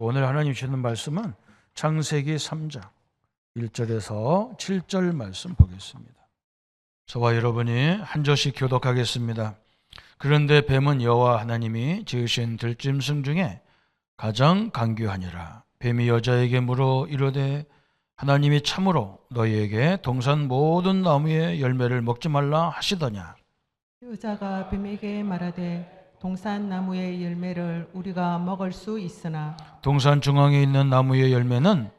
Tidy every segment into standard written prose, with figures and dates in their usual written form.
오늘 하나님 주시는 말씀은 창세기 3장 1절에서 7절 말씀 보겠습니다. 저와 여러분이 한 절씩 교독하겠습니다. 그런데 뱀은 여호와 하나님이 지으신 들짐승 중에 가장 간교하니라. 뱀이 여자에게 물어 이르되 하나님이 참으로 너희에게 동산 모든 나무의 열매를 먹지 말라 하시더냐. 여자가 뱀에게 말하되 동산 나무의 열매를 우리가 먹을 수 있으나 동산 중앙에 있는 나무의 열매는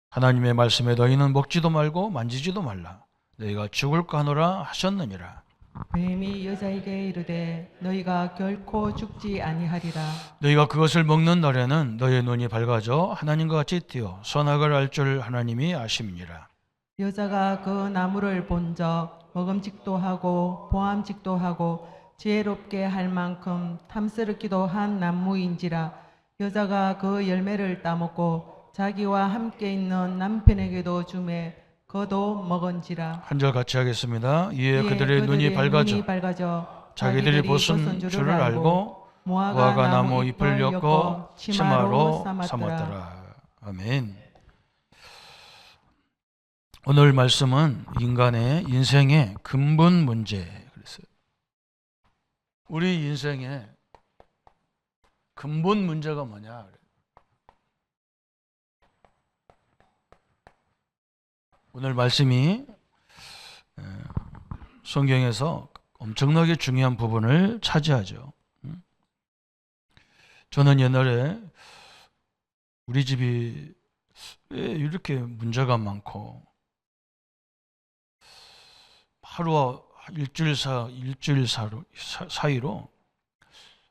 하나님의 말씀에 너희는 먹지도 말고 만지지도 말라. 너희가 죽을까 하노라 하셨느니라. 뱀이 여자에게 이르되 너희가 결코 죽지 아니하리라. 너희가 그것을 먹는 날에는 너희의 눈이 밝아져 하나님과 같이 뛰어 선악을 알 줄 하나님이 아심이니라. 여자가 그 나무를 본적 먹음직도 하고 보암직도 하고 지혜롭게 할 만큼 탐스럽기도 한 나무인지라. 여자가 그 열매를 따먹고 자기와 함께 있는 남편에게도 주매 그도 먹은지라. 한 절 같이 하겠습니다. 이에 그들의 눈이 밝아져 자기들이 벗은 줄을 알고 무화과 나무 잎을 엮어 치마로 삼았더라. 아멘. 오늘 말씀은 인간의 인생의 근본 문제 그랬어요. 우리 인생의 근본 문제가 뭐냐? 오늘 말씀이 성경에서 엄청나게 중요한 부분을 차지하죠. 저는 옛날에 우리 집이 왜 이렇게 문제가 많고 하루와 일주일 사이로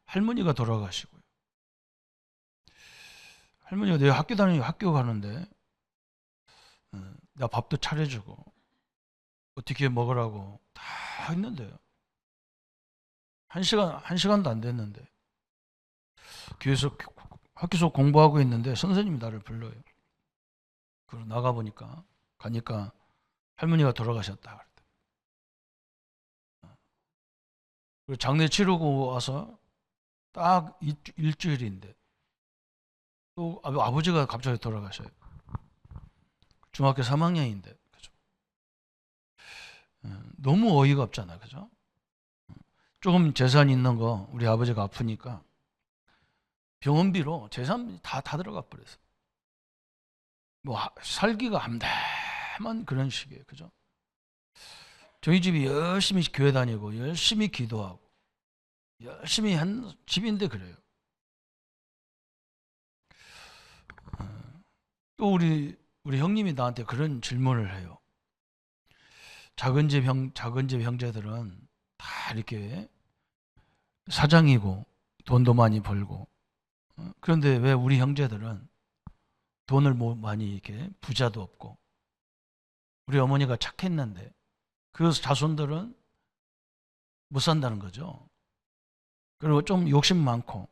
할머니가 돌아가시고요. 할머니가 내가 학교 가는데 나 밥도 차려주고 어떻게 먹으라고 다 했는데요. 한 시간도 안 됐는데 학교에서 공부하고 있는데 선생님이 나를 불러요. 그리고 가니까 할머니가 돌아가셨다. 그리고 장례 치르고 와서 딱 일주일인데 또 아버지가 갑자기 돌아가셔요. 중학교 3학년인데, 그죠? 너무 어이가 없잖아요, 그죠? 조금 재산 있는 거 우리 아버지가 아프니까 병원비로 재산 다 들어가 버렸어요. 뭐 살기가 암담한 그런 식이에요, 그죠? 저희 집이 열심히 교회 다니고 열심히 기도하고 열심히 한 집인데 그래요. 또 우리 형님이 나한테 그런 질문을 해요. 작은 집 형제들은 다 이렇게 사장이고 돈도 많이 벌고 그런데 왜 우리 형제들은 돈을 많이 이렇게 부자도 없고 우리 어머니가 착했는데 그 자손들은 못 산다는 거죠. 그리고 좀 욕심 많고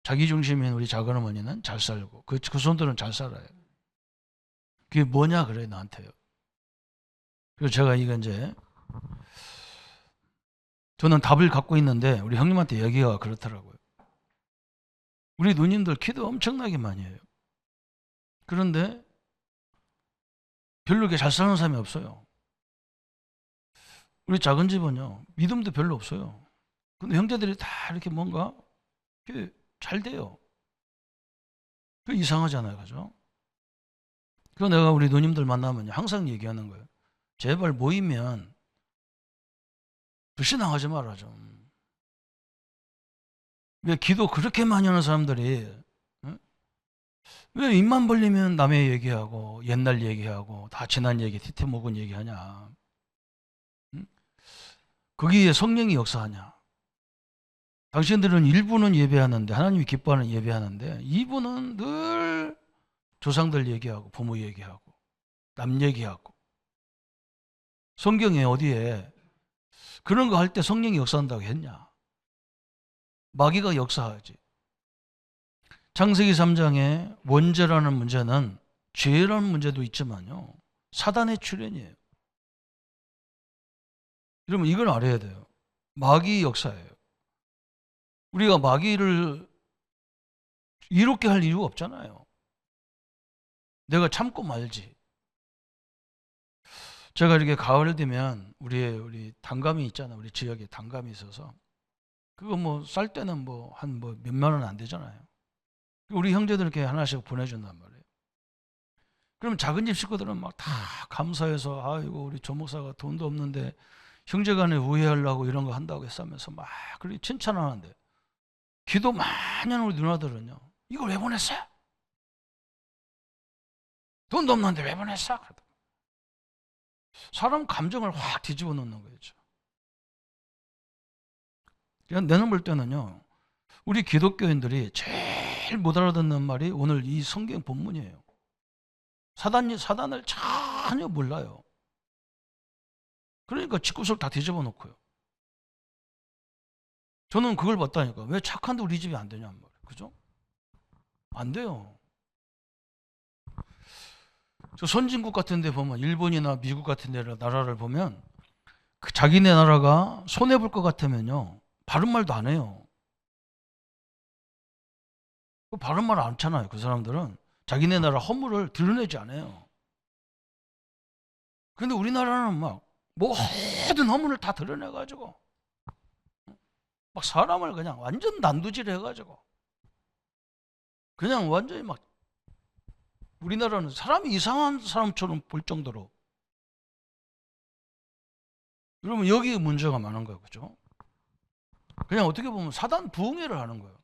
자기 중심인 우리 작은 어머니는 잘 살고 그 손들은 잘 살아요. 그게 뭐냐 그래 나한테요. 그래서 제가 이제 저는 답을 갖고 있는데 우리 형님한테 얘기가 그렇더라고요. 우리 누님들 기도 엄청나게 많이 해요. 그런데 별로 이렇게 잘 사는 사람이 없어요. 우리 작은 집은요 믿음도 별로 없어요. 근데 형제들이 다 이렇게 뭔가 잘 돼요. 그 이상하잖아요, 그죠? 그래서 내가 우리 누님들 만나면 항상 얘기하는 거예요. 제발 모이면 불신앙하지 마라 좀. 왜 기도 그렇게 많이 하는 사람들이 왜 입만 벌리면 남의 얘기하고 옛날 얘기하고 다 지난 얘기 티태먹은 얘기하냐. 거기에 성령이 역사하냐. 당신들은 일부는 예배하는데 하나님이 기뻐하는 예배하는데 2부는 늘 조상들 얘기하고 부모 얘기하고 남 얘기하고 성경에 어디에 그런 거 할 때 성령이 역사한다고 했냐. 마귀가 역사하지. 창세기 3장에 원죄라는 문제는 죄라는 문제도 있지만요. 사단의 출현이에요. 여러분 이걸 알아야 돼요. 마귀 역사예요. 우리가 마귀를 이렇게 할 이유가 없잖아요. 내가 참고 말지. 제가 이렇게 가을 되면 우리 단감이 있잖아요. 우리 지역에 단감이 있어서 그거 뭐 쌀 때는 뭐 한 뭐 몇만 원 안 되잖아요. 우리 형제들 이렇게 하나씩 보내준단 말이에요. 그럼 작은 집 식구들은 막 다 감사해서 아이고 우리 조 목사가 돈도 없는데 형제간에 우애하려고 이런 거 한다고 했으면서 막 그렇게 칭찬하는데 기도 많이 하는 우리 누나들은요. 이걸 왜 보냈어? 돈도 없는데 왜 보냈어? 사람 감정을 확 뒤집어 놓는 거죠. 내는 볼 때는요. 우리 기독교인들이 제일 못 알아듣는 말이 오늘 이 성경 본문이에요. 사단을 전혀 몰라요. 그러니까 집구석 다 뒤집어 놓고요. 저는 그걸 봤다니까. 왜 착한데 우리 집이 안 되냔 말이에요. 그죠? 안 돼요. 저 선진국 같은 데 보면 일본이나 미국 같은 데 나라를 보면 그 자기네 나라가 손해볼 것 같으면요. 바른 말도 안 해요. 바른 말 안 하잖아요. 그 사람들은 자기네 나라 허물을 드러내지 않아요. 그런데 우리나라는 막 모든 허물을 다 드러내가지고 막 사람을 그냥 완전 난두질 해가지고 그냥 완전히 막 우리나라는 사람이 이상한 사람처럼 볼 정도로 그러면 여기 문제가 많은 거예요. 그죠? 그냥 어떻게 보면 사단 부흥회를 하는 거예요.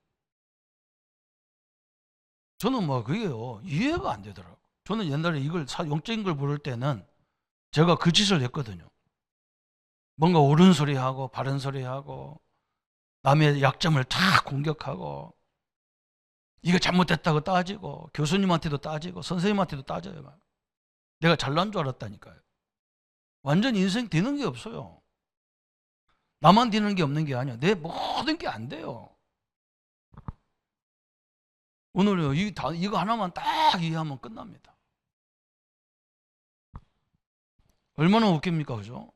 저는 뭐 그게요 이해가 안 되더라고요. 저는 옛날에 이걸 영적인 걸 모를 때는 제가 그 짓을 했거든요. 뭔가 옳은 소리하고 바른 소리하고 남의 약점을 다 공격하고 이거 잘못됐다고 따지고 교수님한테도 따지고 선생님한테도 따져요. 내가 잘난 줄 알았다니까요. 완전 인생 되는 게 없어요. 나만 되는 게 없는 게 아니야. 내 모든 게 안 돼요. 오늘요 이거 하나만 딱 이해하면 끝납니다. 얼마나 웃깁니까, 그죠?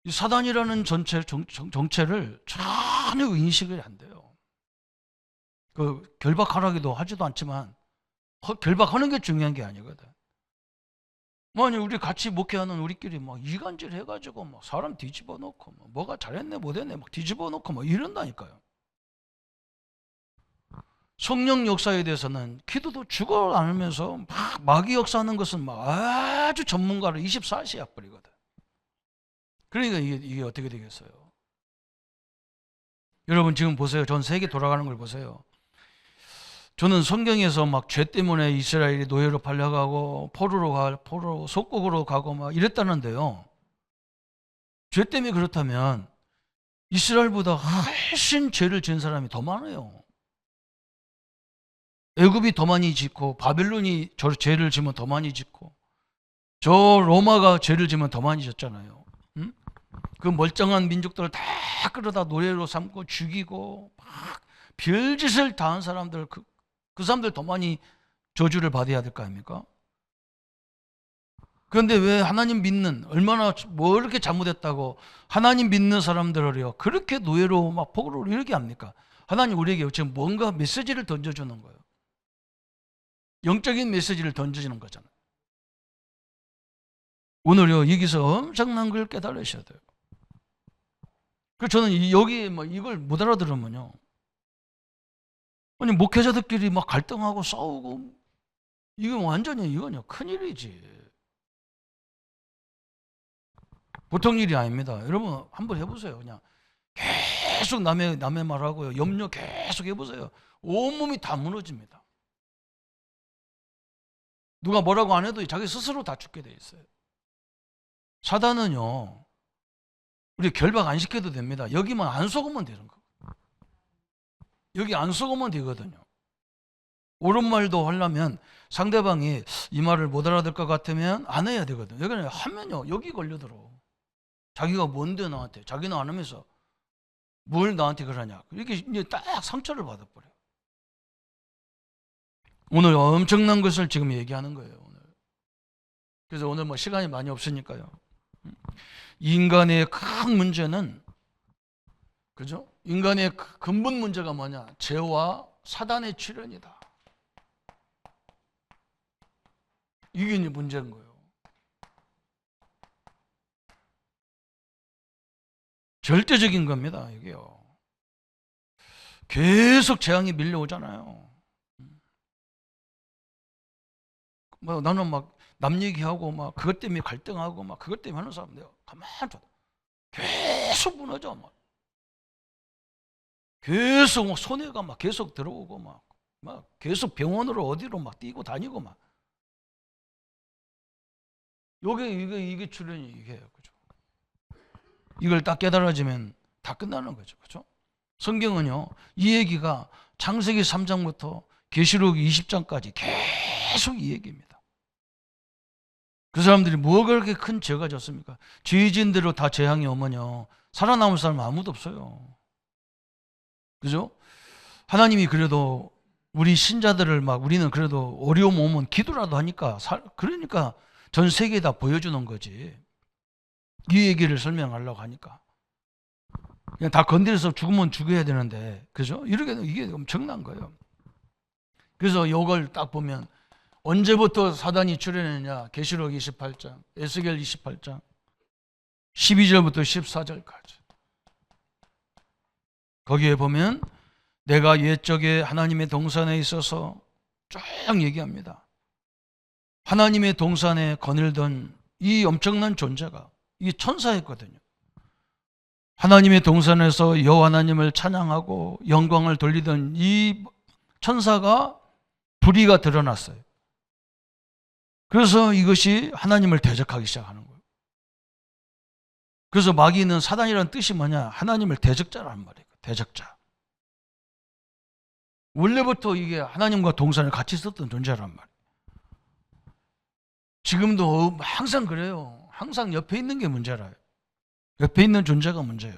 이 사단이라는 정체를 전혀 인식이 안 돼요. 그 결박하라기도 하지도 않지만 결박하는 게 중요한 게 아니거든. 아니 우리 같이 목회하는 우리끼리 막 이간질 해가지고 막 사람 뒤집어 놓고 뭐가 잘했네 못했네 막 뒤집어 놓고 막 이런다니까요. 성령 역사에 대해서는 기도도 죽어 않으면서 막 마귀 역사하는 것은 막 아주 전문가로 24시 약버리거든. 그러니까 이게 어떻게 되겠어요? 여러분 지금 보세요. 전 세계 돌아가는 걸 보세요. 저는 성경에서 막 죄 때문에 이스라엘이 노예로 팔려가고 포로 속국으로 가고 막 이랬다는데요. 죄 때문에 그렇다면 이스라엘보다 훨씬 죄를 지은 사람이 더 많아요. 애굽이 더 많이 짓고 바벨론이 저 죄를 지면 더 많이 짓고 저 로마가 죄를 지면 더 많이 졌잖아요. 응? 그 멀쩡한 민족들을 다 끌어다 노예로 삼고 죽이고 막 별짓을 다 한 사람들 그 사람들 더 많이 저주를 받아야 될 거 아닙니까? 그런데 왜 하나님 믿는 얼마나 뭐 이렇게 잘못했다고 하나님 믿는 사람들을요 그렇게 노예로 막 포로로 이렇게 합니까? 하나님 우리에게 지금 뭔가 메시지를 던져주는 거예요. 영적인 메시지를 던져주는 거잖아요. 오늘요 여기서 엄청난 걸 깨달으셔야 돼요. 그래서 저는 여기 뭐 이걸 못 알아들으면요 아니 목회자들끼리 막 갈등하고 싸우고 이건 완전히 이건요 큰일이지. 보통 일이 아닙니다. 여러분 한번 해보세요. 그냥 계속 남의 말하고요 염려 계속 해보세요. 온몸이 다 무너집니다. 누가 뭐라고 안 해도 자기 스스로 다 죽게 돼 있어요. 사단은요 우리 결박 안 시켜도 됩니다. 여기만 안 속으면 되는 거. 여기 안 속으면 되거든요. 옳은 말도 하려면 상대방이 이 말을 못 알아들 것 같으면 안 해야 되거든요. 여기는 하면요 여기 걸려들어. 자기가 뭔데 나한테 자기는 안 하면서 뭘 나한테 그러냐 이렇게 이제 딱 상처를 받아버려요. 오늘 엄청난 것을 지금 얘기하는 거예요. 오늘. 그래서 오늘 뭐 시간이 많이 없으니까요. 인간의 큰 문제는 그죠? 인간의 근본 문제가 뭐냐? 죄와 사단의 출현이다. 이게 이제 문제인 거예요. 절대적인 겁니다, 이게요. 계속 재앙이 밀려오잖아요. 뭐 나는 막 남 얘기하고 막 그것 때문에 갈등하고 막 그것 때문에 하는 사람들 가만히 둬. 계속 무너져. 막 계속 막 손해가 막 계속 들어오고 막 계속 병원으로 어디로 막 뛰고 다니고 막. 이게 출현이 이게요. 그죠? 이걸 딱 깨달아지면 다 끝나는 거죠. 그죠? 성경은요, 이 얘기가 창세기 3장부터 계시록 20장까지 계속 이 얘기입니다. 그 사람들이 뭐가 그렇게 큰 죄가 졌습니까? 죄진 대로 다 재앙이 오면요, 살아남을 사람은 아무도 없어요. 그죠? 하나님이 그래도 우리 신자들을 막 우리는 그래도 어려움 오면 기도라도 하니까 그러니까 전 세계에 다 보여주는 거지. 이 얘기를 설명하려고 하니까. 그냥 다 건드려서 죽으면 죽여야 되는데, 그죠? 이게 엄청난 거예요. 그래서 이걸 딱 보면 언제부터 사단이 출현했냐? 계시록 28장, 에스겔 28장, 12절부터 14절까지. 거기에 보면 내가 옛적에 하나님의 동산에 있어서 쭉 얘기합니다. 하나님의 동산에 거닐던 이 엄청난 존재가 이 천사였거든요. 하나님의 동산에서 여호와 하나님을 찬양하고 영광을 돌리던 이 천사가 불의가 드러났어요. 그래서 이것이 하나님을 대적하기 시작하는 거예요. 그래서 마귀는 사단이라는 뜻이 뭐냐? 하나님을 대적자라는 말이에요. 대적자. 원래부터 이게 하나님과 동산을 같이 썼던 존재란 말이에요. 지금도 항상 그래요. 항상 옆에 있는 게 문제라요. 옆에 있는 존재가 문제예요.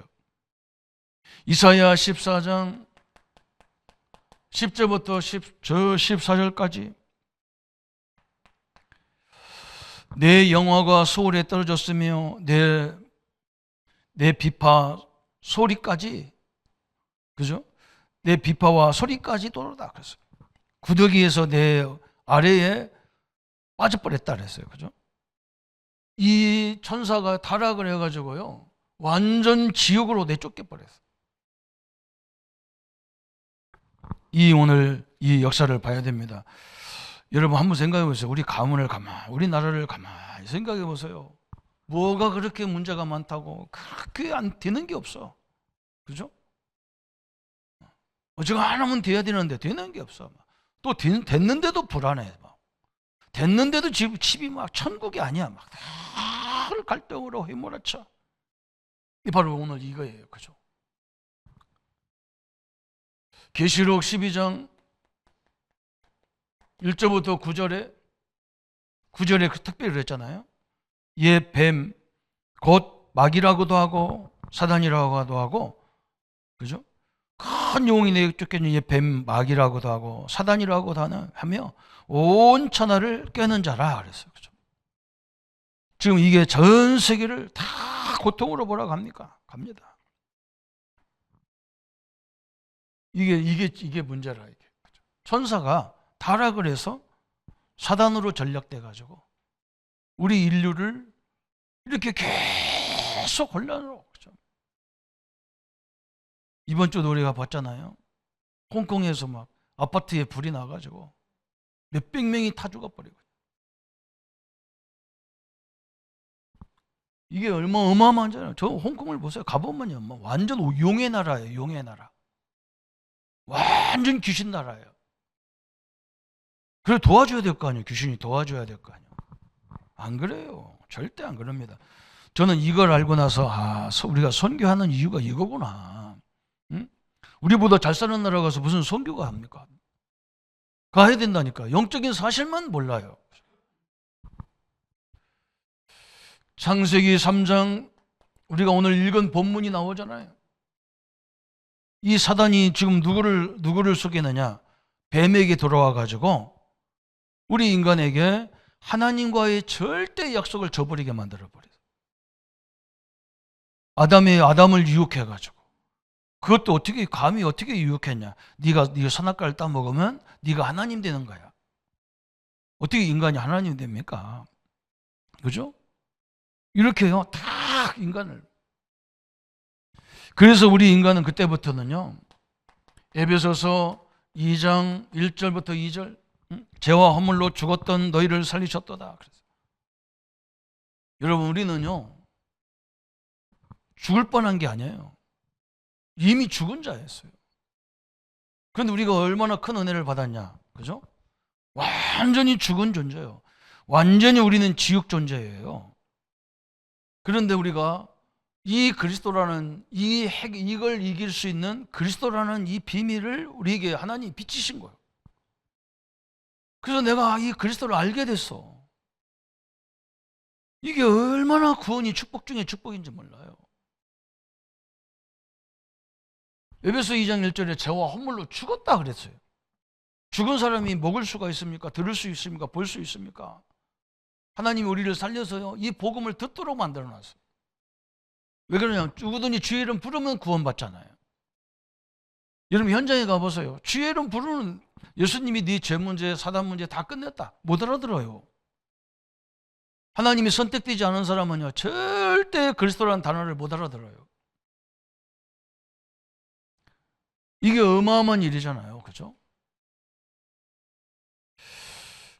이사야 14장 10절부터 14절까지 내 영화가 소울에 떨어졌으며 내 비파 소리까지, 그죠? 내 비파와 소리까지 떨어다 그랬어요. 구더기에서 내 아래에 빠져버렸다 그랬어요. 그죠? 이 천사가 타락을 해가지고요, 완전 지옥으로 내쫓겨 버렸어요. 오늘 이 역사를 봐야 됩니다. 여러분 한번 생각해 보세요. 우리 나라를 가만히 생각해 보세요. 뭐가 그렇게 문제가 많다고 그렇게 안 되는 게 없어. 그죠? 어쩌고 하나면 돼야 되는데 되는 게 없어. 또 됐는데도 불안해. 됐는데도 집이 막 천국이 아니야. 막 다 갈등으로 휘몰아쳐. 이 바로 오늘 이거예요. 그죠? 계시록 12장 1절부터 9절에 특별히 그랬잖아요. 얘 뱀, 곧 마귀라고도 하고 사단이라고도 하고, 그죠? 큰 용이 내쫓겨있는 얘 뱀, 마귀라고도 하고 사단이라고도 하며 온 천하를 꿰는 자라 그랬어요. 그죠? 지금 이게 전 세계를 다 고통으로 몰아갑니까? 갑니다. 이게 문제라. 이게. 천사가 타락을 해서 사단으로 전락돼 가지고 우리 인류를 이렇게 계속 혼란으로. 그렇죠? 이번 주도 우리가 봤잖아요. 홍콩에서 막 아파트에 불이 나가지고 몇백 명이 타 죽어버리고. 이게 얼마나 어마어마한잖아요. 저 홍콩을 보세요. 가보면요, 뭐 완전 용의 나라예요. 용의 나라. 완전 귀신 나라예요. 그래 도와줘야 될 거 아니에요. 귀신이 도와줘야 될 거 아니에요. 안 그래요. 절대 안 그럽니다. 저는 이걸 알고 나서 우리가 선교하는 이유가 이거구나. 응? 우리보다 잘 사는 나라 가서 무슨 선교가 합니까? 가야 된다니까. 영적인 사실만 몰라요. 창세기 3장 우리가 오늘 읽은 본문이 나오잖아요. 이 사단이 지금 누구를 속이느냐? 뱀에게 돌아와 가지고 우리 인간에게 하나님과의 절대 약속을 저버리게 만들어 버렸어요. 아담을 유혹해 가지고 그것도 어떻게 감히 어떻게 유혹했냐? 네가 선악과를 따 먹으면 네가 하나님 되는 거야. 어떻게 인간이 하나님 됩니까? 그죠? 이렇게요. 다 인간을. 그래서 우리 인간은 그때부터는요. 에베소서 2장 1절부터 2절 죄와 허물로 죽었던 너희를 살리셨도다. 그래서 여러분 우리는요. 죽을 뻔한 게 아니에요. 이미 죽은 자였어요. 그런데 우리가 얼마나 큰 은혜를 받았냐. 그죠? 완전히 죽은 존재예요. 완전히 우리는 지옥 존재예요. 그런데 우리가 이 그리스도라는 이걸 이길 수 있는 그리스도라는 이 비밀을 우리에게 하나님이 비치신 거예요. 그래서 내가 이 그리스도를 알게 됐어. 이게 얼마나 구원이 축복 중에 축복인지 몰라요. 에베소 2장 1절에 죄와 허물로 죽었다 그랬어요. 죽은 사람이 먹을 수가 있습니까? 들을 수 있습니까? 볼 수 있습니까? 하나님이 우리를 살려서요. 이 복음을 듣도록 만들어놨어요. 왜 그러냐? 죽으더니 주의 이름 부르면 구원받잖아요. 여러분 현장에 가보세요. 주의 이름 부르는 예수님이 네 죄 문제, 사단 문제 다 끝냈다. 못 알아들어요. 하나님이 선택되지 않은 사람은요. 절대 그리스도라는 단어를 못 알아들어요. 이게 어마어마한 일이잖아요. 그죠?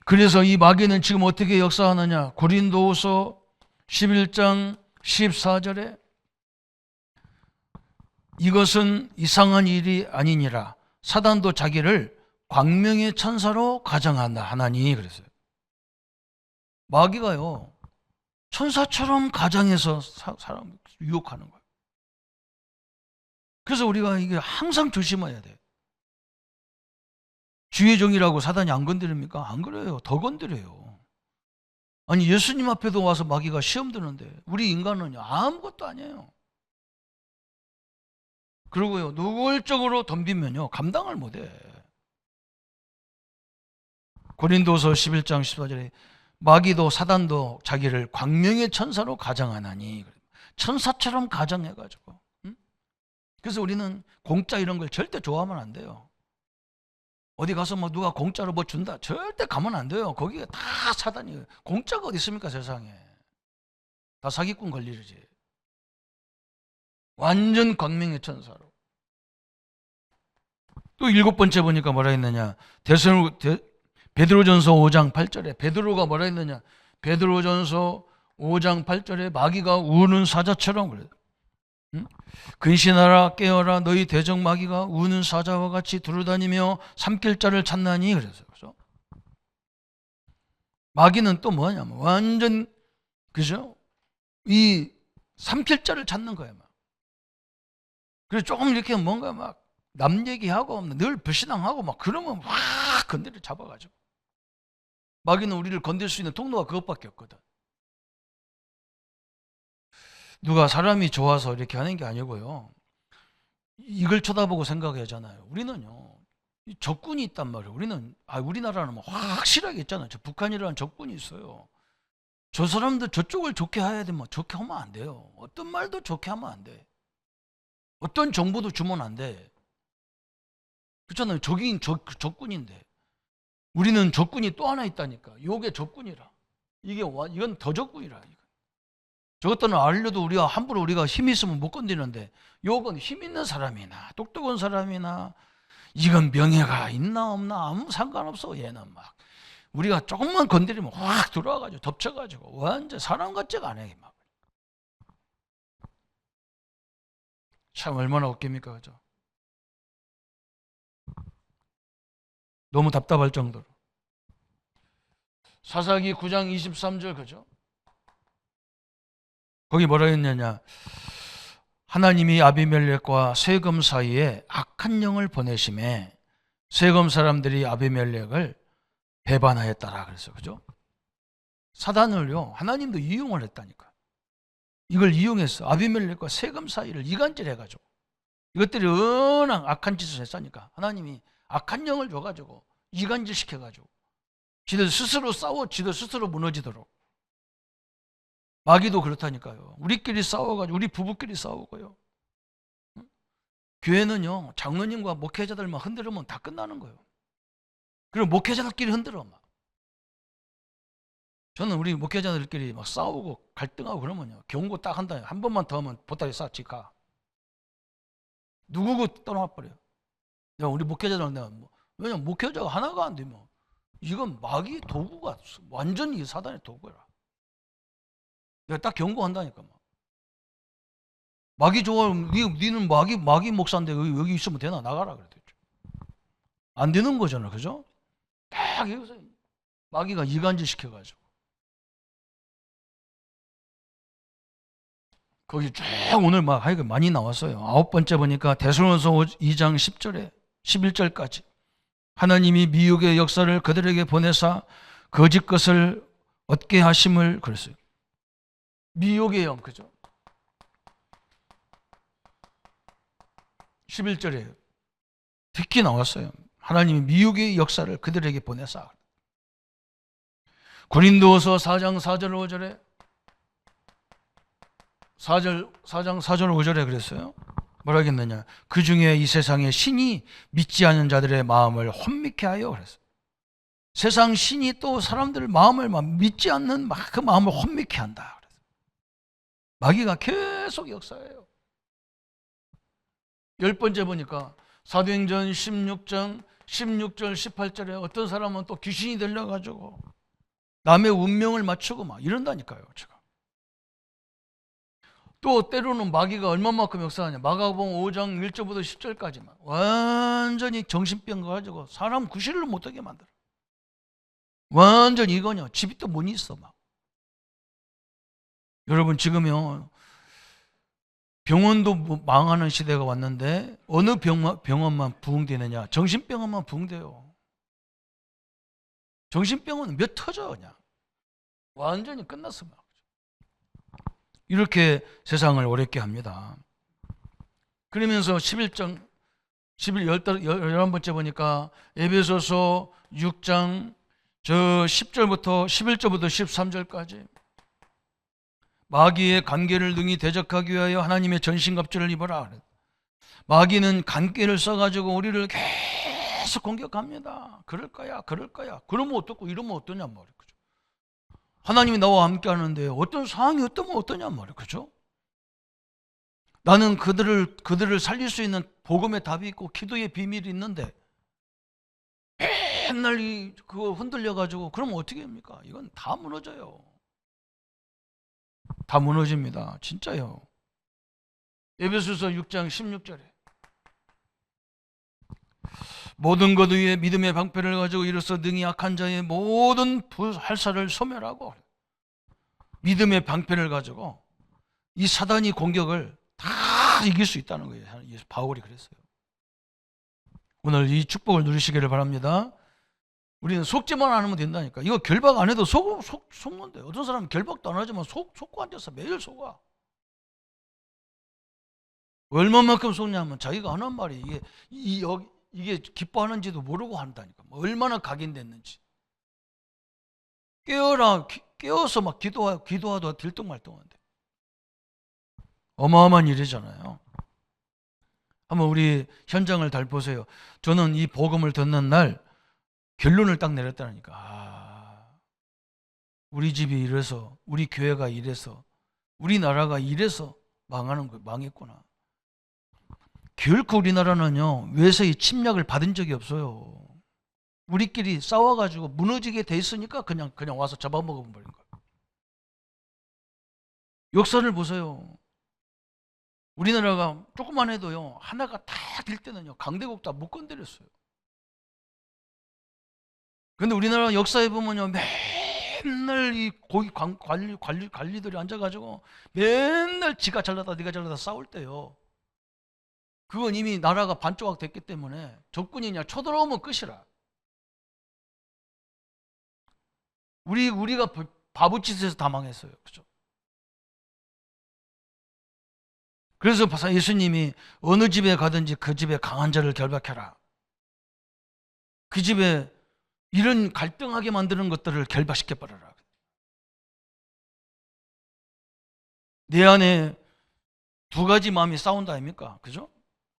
그래서 이 마귀는 지금 어떻게 역사하느냐? 고린도후서 11장 14절에 이것은 이상한 일이 아니니라. 사단도 자기를 광명의 천사로 가정한다 하나니 그랬어요. 마귀가요. 천사처럼 가정해서 사람 유혹하는 거예요. 그래서 우리가 이게 항상 조심해야 돼요. 주의 종이라고 사단이 안 건드립니까? 안 그래요. 더 건드려요. 아니 예수님 앞에도 와서 마귀가 시험 드는데 우리 인간은 아무것도 아니에요. 그리고요 노골적으로 덤비면요 감당을 못해. 고린도서 11장 14절에 마귀도 사단도 자기를 광명의 천사로 가정하나니 천사처럼 가정해가지고 그래서 우리는 공짜 이런 걸 절대 좋아하면 안 돼요. 어디 가서 뭐 누가 공짜로 뭐 준다 절대 가면 안 돼요. 거기가 다 사단이에요. 공짜가 어디 있습니까 세상에. 다 사기꾼 걸리지. 완전 광명의 천사로. 또 7번째 보니까 뭐라 했느냐. 베드로전서 5장 8절에 베드로가 뭐라 했느냐. 베드로전서 5장 8절에 마귀가 우는 사자처럼 그래요. 근신하라 깨어라 너희 대적 마귀가 우는 사자와 같이 두루다니며 삼킬 자를 찾나니 그랬어요. 그죠? 마귀는 또 뭐냐면 완전 그죠? 이 삼킬 자를 찾는 거예요. 막. 그래서 조금 이렇게 뭔가 막 남 얘기하고 늘 불신앙하고 막 그러면 확 건드려 잡아가지고 마귀는 우리를 건들 수 있는 통로가 그것밖에 없거든. 누가 사람이 좋아서 이렇게 하는 게 아니고요. 이걸 쳐다보고 생각하잖아요. 우리는요. 적군이 있단 말이에요. 우리나라는 뭐 확실하게 있잖아요. 저 북한이라는 적군이 있어요. 저 사람들 저쪽을 좋게 해야 되면 좋게 하면 안 돼요. 어떤 말도 좋게 하면 안 돼. 어떤 정보도 주면 안 돼. 그렇잖아요. 적군인데. 우리는 적군이 또 하나 있다니까. 요게 적군이라. 이건 더 적군이라. 저것들은 알려도 함부로 우리가 힘이 있으면 못 건드리는데 요건 힘 있는 사람이나 똑똑한 사람이나 이건 명예가 있나 없나 아무 상관없어. 얘는 막 우리가 조금만 건드리면 확 들어와가지고 덮쳐가지고 완전 사람 같지가 않아요. 막. 참 얼마나 웃깁니까, 그죠? 너무 답답할 정도로. 사사기 9장 23절 그죠? 거기 뭐라 했느냐? 하나님이 아비멜렉과 세금 사이에 악한 영을 보내심에 세금 사람들이 아비멜렉을 배반하였더라 그랬어요. 그죠? 사단을요. 하나님도 이용을 했다니까. 이걸 이용해서 아비멜렉과 세금 사이를 이간질 해가지고 이것들이 워낙 악한 짓을 했으니까 하나님이 악한 영을 줘가지고 이간질 시켜가지고 지들 스스로 싸워 지들 스스로 무너지도록. 마귀도 그렇다니까요. 우리끼리 싸워가지고 우리 부부끼리 싸우고요. 교회는요, 장로님과 목회자들만 흔들으면 다 끝나는 거예요. 그리고 목회자들끼리 흔들어 막. 저는 우리 목회자들끼리 막 싸우고 갈등하고 그러면요, 경고 딱 한다, 한 번만 더 하면 보따리 싹 가. 누구고 떠나버려요. 야, 우리 목회자들은 내가 왜냐면 목회자가 하나가 안 되면 이건 마귀 도구가 완전히 사단의 도구라. 내가 딱 경고한다니까. 마귀 좋아, 니는 마귀 목사인데 여기 있으면 되나? 나가라 그랬죠. 안 되는 거잖아, 그죠? 딱 여기서 마귀가 이간질 시켜가지고 거기 쭉 오늘 막 하여간 많이 나왔어요. 9번째 보니까 데살로니가서 2장 10절에 11절까지 하나님이 미혹의 역사를 그들에게 보내사 거짓 것을 얻게 하심을 그랬어요. 미혹의 영, 그죠? 11절에 특히 나왔어요. 하나님이 미혹의 역사를 그들에게 보내사. 고린도서 4장 4절 5절에 4장 4절 5절에 그랬어요. 뭐라 했느냐? 그 중에 이 세상의 신이 믿지 않는 자들의 마음을 혼미케 하여 그랬어요. 세상 신이 또 사람들 마음을 믿지 않는 그 마음을 혼미케 한다. 마귀가 계속 역사해요. 10번째 보니까 사도행전 16장 16절 18절에 어떤 사람은 또 귀신이 들려가지고 남의 운명을 맞추고 막 이런다니까요. 제가. 또 때로는 마귀가 얼마만큼 역사하냐. 마가복음 5장 1절부터 10절까지만 완전히 정신병 가지고 사람 구실을 못하게 만들어. 완전히 이거냐. 집이 또 못 있어 막. 여러분 지금요 병원도 망하는 시대가 왔는데 어느 병원만 부흥되느냐. 정신병원만 부흥돼요. 정신병원은 몇 터져 그냥. 완전히 끝났어 막. 이렇게 세상을 어렵게 합니다. 그러면서 11장 11번째 보니까 에베소서 6장 10절부터 11절부터 13절까지 마귀의 관계를 능히 대적하기 위하여 하나님의 전신갑주를 입어라. 마귀는 관계를 써가지고 우리를 계속 공격합니다. 그럴 거야. 그러면 어떻고 이러면 어떠냔 말이에요. 하나님이 나와 함께 하는데 어떤 상황이 어떠면 어떠냔 말이에요. 그죠? 나는 그들을 살릴 수 있는 복음의 답이 있고 기도의 비밀이 있는데 맨날 그거 흔들려가지고 그러면 어떻게 합니까? 이건 다 무너져요. 다 무너집니다. 진짜요. 에베소서 6장 16절에 모든 것 위에 믿음의 방패를 가지고 이로써 능히 악한 자의 모든 할사를 소멸하고 믿음의 방패를 가지고 이 사단이 공격을 다 이길 수 있다는 거예요. 바울이 그랬어요. 오늘 이 축복을 누리시기를 바랍니다. 우리는 속지만 안 하면 된다니까. 이거 결박 안 해도 속는데 어떤 사람은 결박도 안 하지만 속고 앉아서 매일 속아. 얼마만큼 속냐면 자기가 하는 말이 이게 기뻐하는지도 모르고 한다니까. 얼마나 각인됐는지. 깨어서 막 기도하다 들뚱말뚱한데. 어마어마한 일이잖아요. 한번 우리 현장을 잘 보세요. 저는 이 복음을 듣는 날 결론을 딱 내렸다니까. 우리 집이 이래서, 우리 교회가 이래서, 우리나라가 이래서 망했구나. 결코 우리나라는요 외세의 침략을 받은 적이 없어요. 우리끼리 싸워가지고 무너지게 돼 있으니까 그냥 와서 잡아먹어버린 거예요. 역사를 보세요. 우리나라가 조금만 해도요 하나가 딱 될 때는요 강대국 다 못 건드렸어요. 그런데 우리나라 역사에 보면요 맨날 이 고위 관리들이 앉아가지고 맨날 지가 잘나다 네가 잘나다 싸울 때요. 그건 이미 나라가 반조각 됐기 때문에 적군이 그냥 쳐들어오면 끝이라. 우리가 바보짓에서 다 망했어요. 그죠? 그래서 예수님이 어느 집에 가든지 그 집에 강한 자를 결박해라. 그 집에 이런 갈등하게 만드는 것들을 결박시켜버려라. 내 안에 두 가지 마음이 싸운다 아닙니까? 그죠?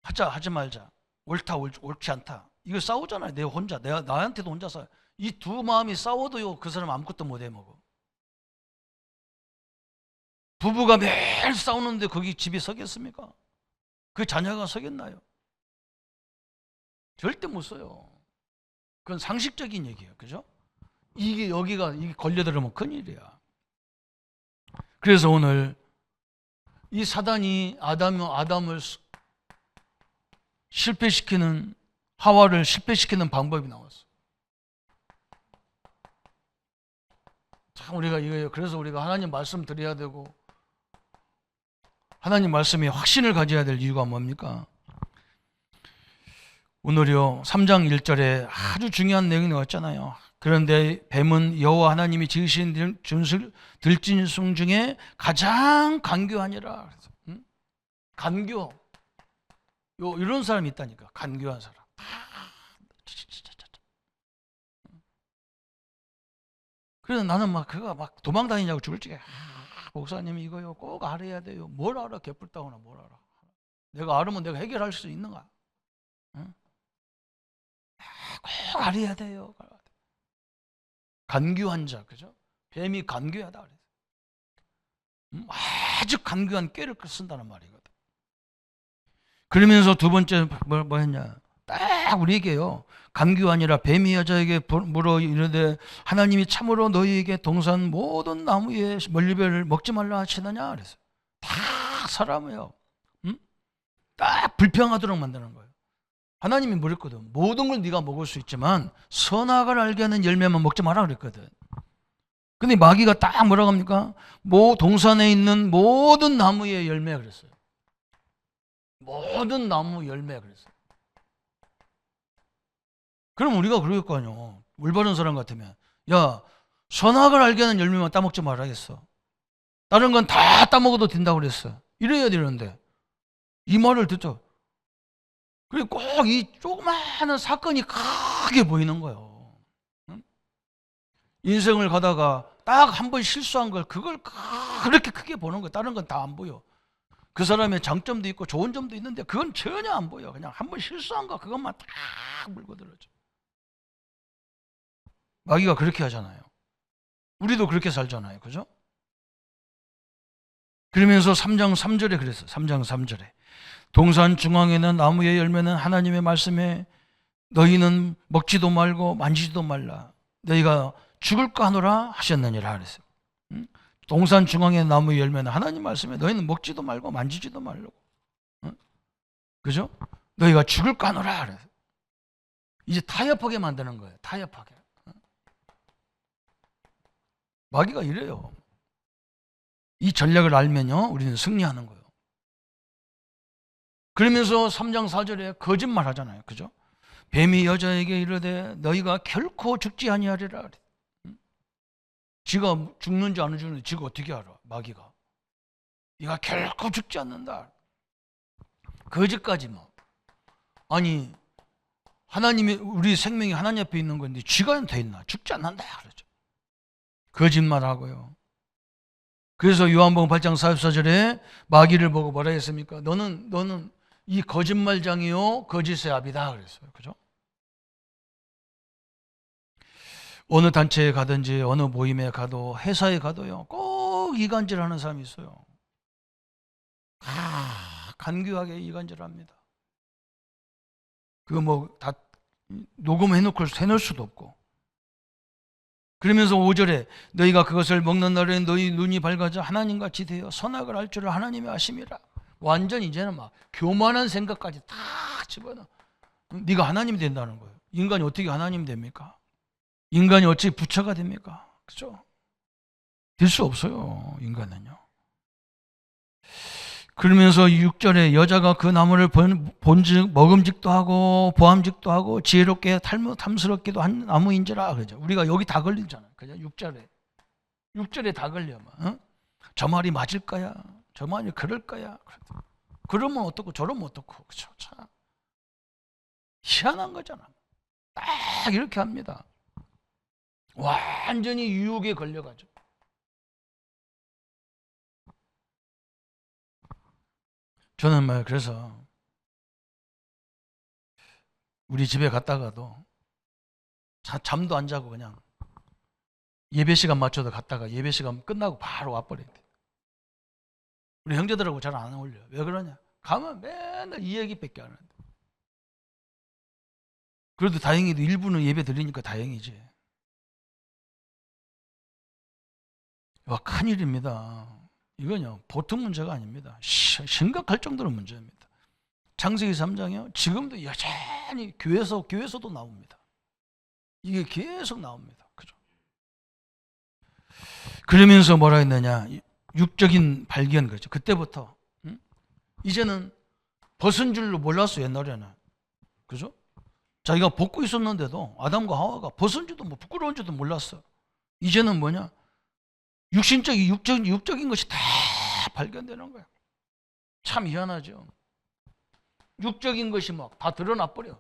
하지 말자. 옳다, 옳지 않다. 이거 싸우잖아요. 내 혼자, 내가 나한테도 혼자 싸워. 이 두 마음이 싸워도요, 그 사람 아무것도 못 해 먹어. 부부가 매일 싸우는데 거기 집이 서겠습니까? 그 자녀가 서겠나요? 절대 못 써요. 그건 상식적인 얘기예요. 그죠? 이게 걸려들으면 큰일이야. 그래서 오늘 이 사단이 아담을 실패시키는, 하와를 실패시키는 방법이 나왔어. 참 그래서 우리가 하나님 말씀 드려야 되고, 하나님 말씀에 확신을 가져야 될 이유가 뭡니까? 오늘요 3장 1절에 아주 중요한 내용이 나왔잖아요. 그런데 뱀은 여호와 하나님이 지으신 들짐승 중에 가장 간교하니라. 간교. 이런 사람이 있다니까. 간교한 사람. 그래서 나는 그가 도망 다니냐고 죽을 적에 목사님 이거요 꼭 알아야 돼요. 뭘 알아? 개뿔 따구나 뭘 알아? 내가 알으면 내가 해결할 수 있는가? 응? 꼭 알아야 돼요. 간교한 자, 그죠? 뱀이 간교하다 그래서 아주 간교한 꾀를 쓴다는 말이거든. 그러면서 두 번째 뭐 했냐? 딱 우리에게요. 간교하니라 뱀이 여자에게 물어 이르되 하나님이 참으로 너희에게 동산 모든 나무의 멀리별을 먹지 말라 하시느냐 그래서 다 사람이요. 딱 불평하도록 만드는 거예요. 하나님이 뭐랬거든. 모든 걸 네가 먹을 수 있지만 선악을 알게 하는 열매만 먹지 마라 그랬거든. 근데 마귀가 딱 뭐라고 합니까? 동산에 있는 모든 나무의 열매 그랬어요. 모든 나무 열매 그랬어요. 그럼 우리가 그럴 거 아니에요. 올바른 사람 같으면 야 선악을 알게 하는 열매만 따먹지 말아야겠어. 다른 건 다 따먹어도 된다고 그랬어. 이래야 되는데 이 말을 듣죠. 그리고 꼭 이 조그마한 사건이 크게 보이는 거예요. 응? 인생을 가다가 딱 한 번 실수한 걸 그걸 그렇게 크게 보는 거예요. 다른 건 다 안 보여. 그 사람의 장점도 있고 좋은 점도 있는데 그건 전혀 안 보여. 그냥 한 번 실수한 거 그것만 딱 물고 들어져. 마귀가 그렇게 하잖아요. 우리도 그렇게 살잖아요. 그죠? 그러면서 3장 3절에 그랬어요. 3장 3절에 동산 중앙에는 나무의 열매는 하나님의 말씀에 너희는 먹지도 말고 만지지도 말라. 너희가 죽을까 하노라 하셨느니라 그랬어요. 동산 중앙의 나무의 열매는 하나님 말씀에 너희는 먹지도 말고 만지지도 말고. 그죠? 너희가 죽을까 하노라 그랬어요. 이제 타협하게 만드는 거예요. 타협하게. 마귀가 이래요. 이 전략을 알면요 우리는 승리하는 거예요. 그러면서 3장 4절에 거짓말 하잖아요. 그죠? 뱀이 여자에게 이르되 너희가 결코 죽지 아니하리라. 지가 죽는지 안 죽는지 지가 어떻게 알아? 마귀가. 네가 결코 죽지 않는다. 거짓까지 뭐. 아니 하나님이 우리 생명이 하나님 앞에 있는 건데 쥐가 돼 있나? 죽지 않는다. 그러죠. 거짓말하고요. 그래서 요한복음 8장 44절에 마귀를 보고 뭐라 했습니까? 너는 이 거짓말장이요 거짓의 아비다 그랬어요. 그죠? 어느 단체에 가든지 어느 모임에 가도 회사에 가도요 꼭 이간질하는 사람이 있어요. 간교하게 이간질합니다. 그거 다 녹음해놓고 해놓을 수도 없고. 그러면서 5절에 너희가 그것을 먹는 날에 너희 눈이 밝아져 하나님같이 되어 선악을 알 줄을 하나님이 아심이라. 완전 이제는 교만한 생각까지 다 집어넣어. 네가 하나님이 된다는 거예요. 인간이 어떻게 하나님이 됩니까? 인간이 어찌 부처가 됩니까? 그죠? 될 수 없어요. 인간은요. 그러면서 6절에 여자가 그 나무를 본즉 먹음직도 하고 보암직도 하고 지혜롭게 탐스럽기도 한 나무인지라 그러죠. 우리가 여기 다 걸리잖아요. 그죠? 6절에 다 걸려. 저 말이 맞을 거야. 저 말이 그럴 거야. 그러면 어떻고 저러면 어떻고. 그렇죠? 참 희한한 거잖아. 딱 이렇게 합니다. 완전히 유혹에 걸려가지고. 저는 그래서 우리 집에 갔다가도 잠도 안 자고 그냥 예배 시간 맞춰서 갔다가 예배 시간 끝나고 바로 와버려야 돼. 우리 형제들하고 잘 안 어울려. 왜 그러냐? 가면 맨날 이 얘기밖에 안 하는데. 그래도 다행히도 일부는 예배 드리니까 다행이지. 와, 큰일입니다. 이건요, 보통 문제가 아닙니다. 심각할 정도로 문제입니다. 창세기 3장이요, 지금도 여전히 교회에서도 나옵니다. 이게 계속 나옵니다. 그죠? 그러면서 뭐라 했느냐? 육적인 발견, 그죠? 그때부터, 이제는 벗은 줄로 몰랐어, 옛날에는. 그죠? 자기가 벗고 있었는데도 아담과 하와가 벗은 줄도 뭐 부끄러운 줄도 몰랐어. 이제는 뭐냐? 육적인 것이 다 발견되는 거야. 참 희한하죠. 육적인 것이 막 다 드러나 버려.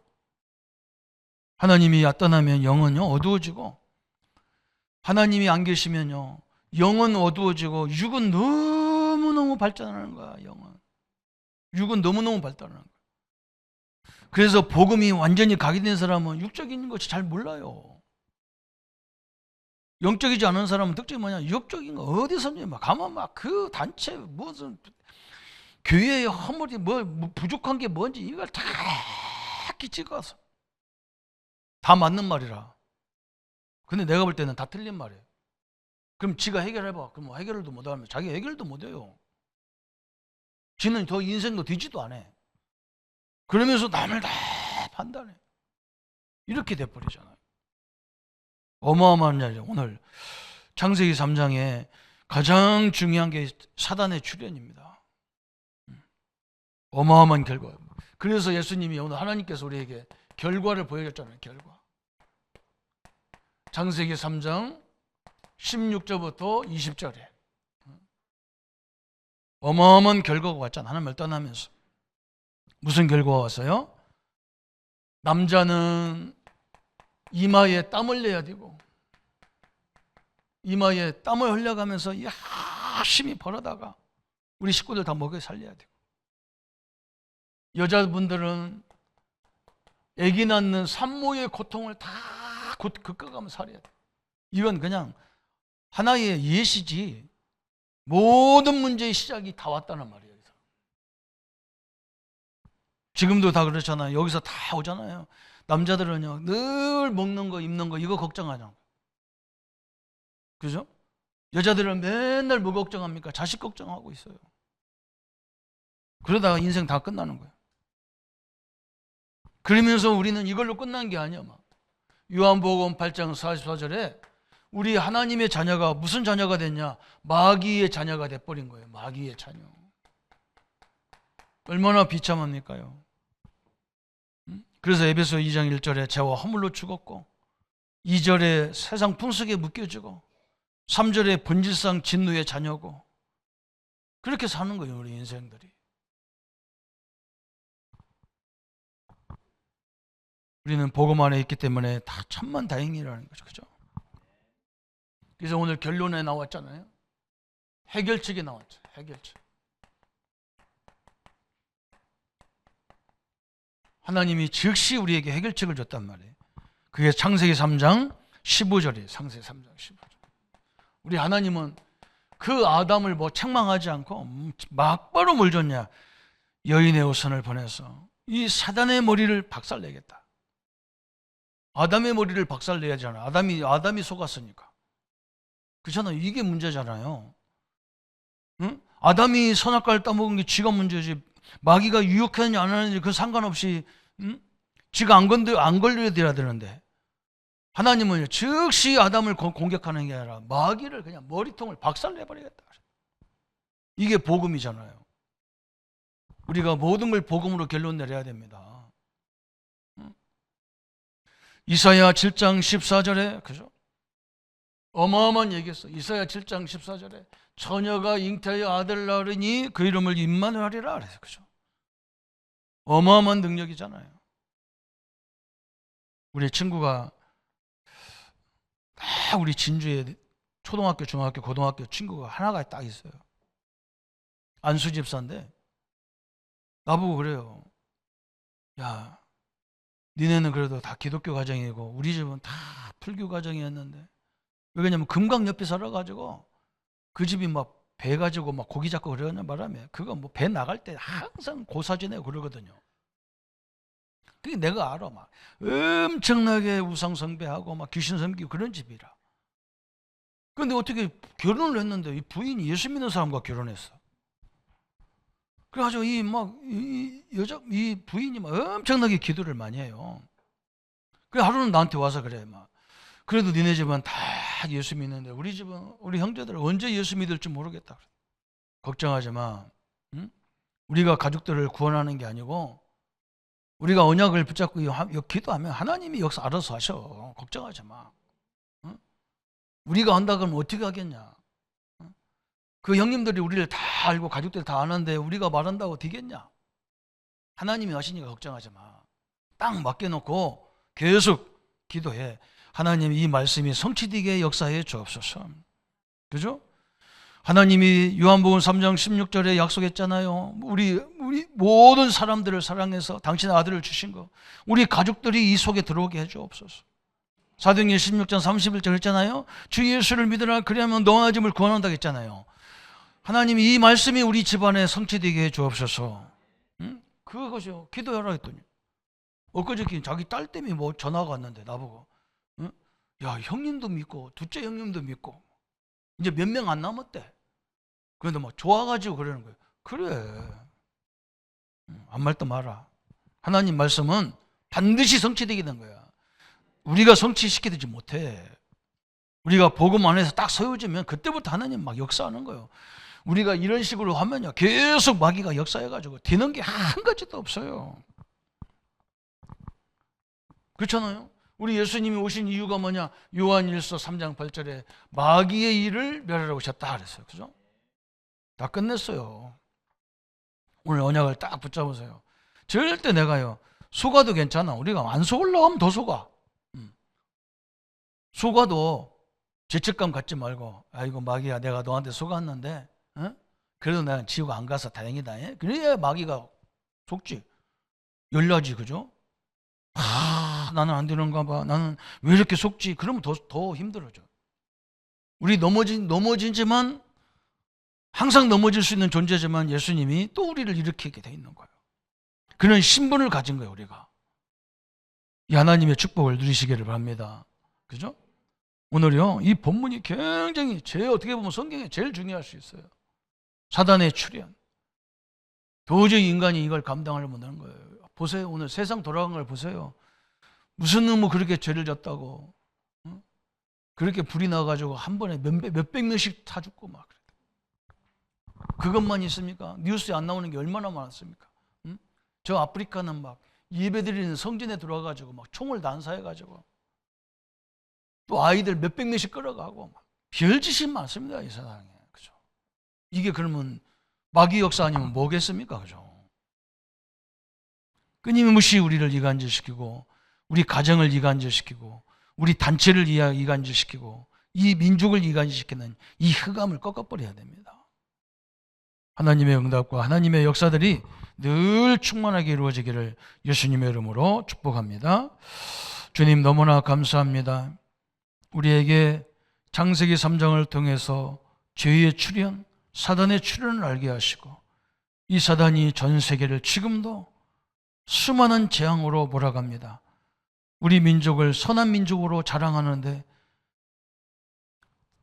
하나님이 떠나면 영은요 어두워지고, 하나님이 안 계시면요 영은 어두워지고, 육은 너무너무 발전하는 거야. 육은 너무너무 발달하는 거야. 그래서 복음이 완전히 각인된 사람은 육적인 것이 잘 몰라요. 영적이지 않은 사람은 특징이 뭐냐? 육적인 거 어디서냐? 막 가만 막 그 단체 무슨 교회의 허물이 뭐 부족한 게 뭔지 이걸 다 끼찍어서 다 맞는 말이라. 근데 내가 볼 때는 다 틀린 말이에요. 그럼 지가 해결해봐. 그럼 뭐 해결도 못하면 자기 해결도 못해요. 지는 더 인생도 되지도 않아. 그러면서 남을 다 판단해. 이렇게 돼버리잖아요. 어마어마한 일이죠. 오늘 창세기 3장에 가장 중요한 게 사단의 출현입니다. 어마어마한 결과. 그래서 예수님이 오늘 하나님께서 우리에게 결과를 보여줬잖아요. 결과. 창세기 3장 16절부터 20절에 어마어마한 결과가 왔잖아요. 하나님을 떠나면서. 무슨 결과가 왔어요? 남자는 이마에 땀을 내야 되고, 이마에 땀을 흘려가면서 열심히 벌어다가 우리 식구들 다 먹여 살려야 되고, 여자분들은 아기 낳는 산모의 고통을 다 겪어가면서 살아야 돼. 이건 그냥 하나의 예시지, 모든 문제의 시작이 다 왔다는 말이에요. 지금도 다 그렇잖아요. 여기서 다 오잖아요. 남자들은요 늘 먹는 거 입는 거 이거 걱정하잖아요. 그죠? 여자들은 맨날 뭐 걱정합니까? 자식 걱정하고 있어요. 그러다가 인생 다 끝나는 거예요. 그러면서 우리는 이걸로 끝난 게 아니야. 막 요한복음 8장 44절에 우리 하나님의 자녀가 무슨 자녀가 됐냐? 마귀의 자녀가 돼버린 거예요. 마귀의 자녀. 얼마나 비참합니까요? 그래서 에베소 2장 1절에 죄와 허물로 죽었고, 2절에 세상 풍속에 묶여지고, 3절에 본질상 진노의 자녀고, 그렇게 사는 거예요. 우리 인생들이. 우리는 복음 안에 있기 때문에 다 천만 다행이라는 거죠. 그죠? 그래서 오늘 결론에 나왔잖아요. 해결책이 나왔죠. 해결책. 하나님이 즉시 우리에게 해결책을 줬단 말이에요. 그게 창세기 3장 15절이에요. 창세기 3장 15절. 우리 하나님은 그 아담을 뭐 책망하지 않고 막바로 뭘 줬냐? 여인의 후손을 보내서 이 사단의 머리를 박살내겠다. 아담의 머리를 박살내야 하잖아. 아담이 속았으니까. 그렇잖아요. 이게 문제잖아요. 응? 아담이 선악과를 따먹은 게 지가 문제지. 마귀가 유혹했는지 안 하는지 그 상관없이, 응? 지가 안 걸려야 되는데, 하나님은 즉시 아담을 공격하는 게 아니라 마귀를 그냥 머리통을 박살내버리겠다. 이게 복음이잖아요. 우리가 모든 걸 복음으로 결론 내려야 됩니다. 응? 이사야 7장 14절에 그죠? 어마어마한 얘기했어. 이사야 7장 14절에 처녀가 잉태하여 아들 낳으니 그 이름을 임마누엘이라 그래서 그죠? 어마어마한 능력이잖아요. 우리 친구가 다 우리 진주에 초등학교, 중학교, 고등학교 친구가 하나가 딱 있어요. 안수 집사인데 나보고 그래요. 야, 니네는 그래도 다 기독교 가정이고 우리 집은 다 불교 가정이었는데, 왜냐면 금강 옆에 살아가지고 그 집이 막 배 가지고 막 고기 잡고 그러는 바람에 그거 뭐 배 나갈 때 항상 고사지내고 그러거든요. 그게 내가 알아. 막 엄청나게 우상 숭배하고 막 귀신 섬기고 그런 집이라. 그런데 어떻게 결혼을 했는데 이 부인이 예수 믿는 사람과 결혼했어. 그래가지고 이 부인이 막 엄청나게 기도를 많이 해요. 그래 하루는 나한테 와서 그래. 막 그래도 니네 집은 다 예수 믿는데 우리 집은, 우리 형제들은 언제 예수 믿을지 모르겠다. 걱정하지 마. 응? 우리가 가족들을 구원하는 게 아니고 우리가 언약을 붙잡고 기도하면 하나님이 역사 알아서 하셔. 걱정하지 마. 응? 우리가 한다 그러면 어떻게 하겠냐. 응? 그 형님들이 우리를 다 알고 가족들 다 아는데 우리가 말한다고 되겠냐. 하나님이 하시니까 걱정하지 마. 딱 맡겨놓고 계속 기도해. 하나님, 이 말씀이 성취되게 역사해 주옵소서. 그죠? 하나님이 요한복음 3장 16절에 약속했잖아요. 우리 모든 사람들을 사랑해서 당신의 아들을 주신 거, 우리 가족들이 이 속에 들어오게 해 주옵소서. 사도행전 16장 31절 했잖아요. 주 예수를 믿으라, 그리하면 너와 집을 구원한다고 했잖아요. 하나님이 이 말씀이 우리 집안에 성취되게 해 주옵소서. 응? 그것이요. 기도하라 했더니 엊그저께 자기 딸 때문에 뭐 전화가 왔는데 나보고, 응? 야, 형님도 믿고 둘째 형님도 믿고 이제 몇 명 안 남았대. 그런데 막 좋아가지고 그러는 거예요. 그래, 아무 말도 마라. 하나님 말씀은 반드시 성취되게 된 거야. 우리가 성취시키지 못해. 우리가 복음 안에서 딱 세워지면 그때부터 하나님 막 역사하는 거예요. 우리가 이런 식으로 하면요, 계속 마귀가 역사해가지고 되는 게 한 가지도 없어요. 그렇잖아요. 우리 예수님이 오신 이유가 뭐냐? 요한일서 3장 8절에 마귀의 일을 멸하러 오셨다 그랬어요. 그죠? 다 끝냈어요. 오늘 언약을 딱 붙잡으세요. 절대 내가요, 속아도 괜찮아. 우리가 안 속으려고 하면 더 속아. 속아도 죄책감 갖지 말고, 아이고 마귀야, 내가 너한테 속았는데 그래도 나는 지옥 안 가서 다행이다. 그래야 마귀가 속지. 열나지. 그죠? 나는 안 되는가 봐. 나는 왜 이렇게 속지? 그러면 더 힘들어져. 우리 넘어지지만 항상 넘어질 수 있는 존재지만 예수님이 또 우리를 일으키게 돼 있는 거예요. 그런 신분을 가진 거예요, 우리가. 이 하나님의 축복을 누리시기를 바랍니다. 그죠? 오늘요, 이 본문이 굉장히 어떻게 보면 성경에 제일 중요할 수 있어요. 사단의 출현. 도저히 인간이 이걸 감당을 못하는 거예요. 보세요. 오늘 세상 돌아간 걸 보세요. 무슨 놈이 그렇게 죄를 졌다고, 그렇게 불이 나가지고 한 번에 몇백 명씩 타 죽고 막. 그것만 있습니까? 뉴스에 안 나오는 게 얼마나 많았습니까? 저 아프리카는 막 예배드리는 성전에 들어와가지고 막 총을 난사해가지고 또 아이들 몇백 명씩 끌어가고 막 별짓이 많습니다, 이 세상에. 그죠? 이게 그러면 마귀 역사 아니면 뭐겠습니까? 그죠? 끊임없이 우리를 이간질시키고, 우리 가정을 이간질시키고, 우리 단체를 이간질시키고, 이 민족을 이간질시키는 이 흑암을 꺾어버려야 됩니다. 하나님의 응답과 하나님의 역사들이 늘 충만하게 이루어지기를 예수님의 이름으로 축복합니다. 주님, 너무나 감사합니다. 우리에게 창세기 3장을 통해서 죄의 출현, 사단의 출현을 알게 하시고, 이 사단이 전 세계를 지금도 수많은 재앙으로 몰아갑니다. 우리 민족을 선한 민족으로 자랑하는데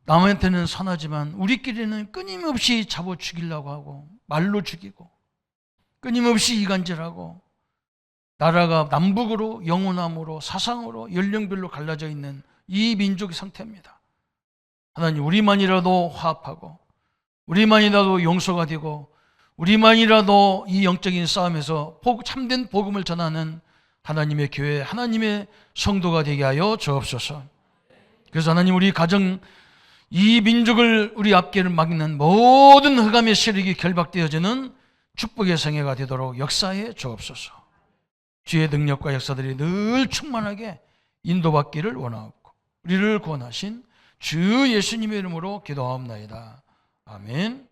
남한테는 선하지만 우리끼리는 끊임없이 잡아 죽이려고 하고, 말로 죽이고, 끊임없이 이간질하고, 나라가 남북으로 영혼함으로 사상으로 연령별로 갈라져 있는 이 민족의 상태입니다. 하나님, 우리만이라도 화합하고, 우리만이라도 용서가 되고, 우리만이라도 이 영적인 싸움에서 참된 복음을 전하는 하나님의 교회, 하나님의 성도가 되게 하여 주옵소서. 그래서 하나님, 우리 가정, 이 민족을, 우리 앞길을 막는 모든 흑암의 세력이 결박되어지는 축복의 생애가 되도록 역사해 주옵소서. 주의 능력과 역사들이 늘 충만하게 인도받기를 원하옵고, 우리를 구원하신 주 예수님의 이름으로 기도하옵나이다. 아멘.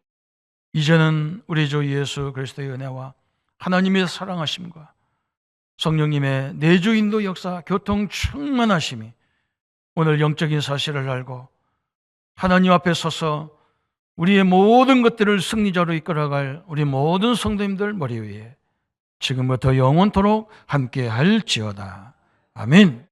이제는 우리 주 예수 그리스도의 은혜와 하나님의 사랑하심과 성령님의 내주인도 역사, 교통 충만하심이 오늘 영적인 사실을 알고 하나님 앞에 서서 우리의 모든 것들을 승리자로 이끌어갈 우리 모든 성도님들 머리 위에 지금부터 영원토록 함께 할지어다. 아멘.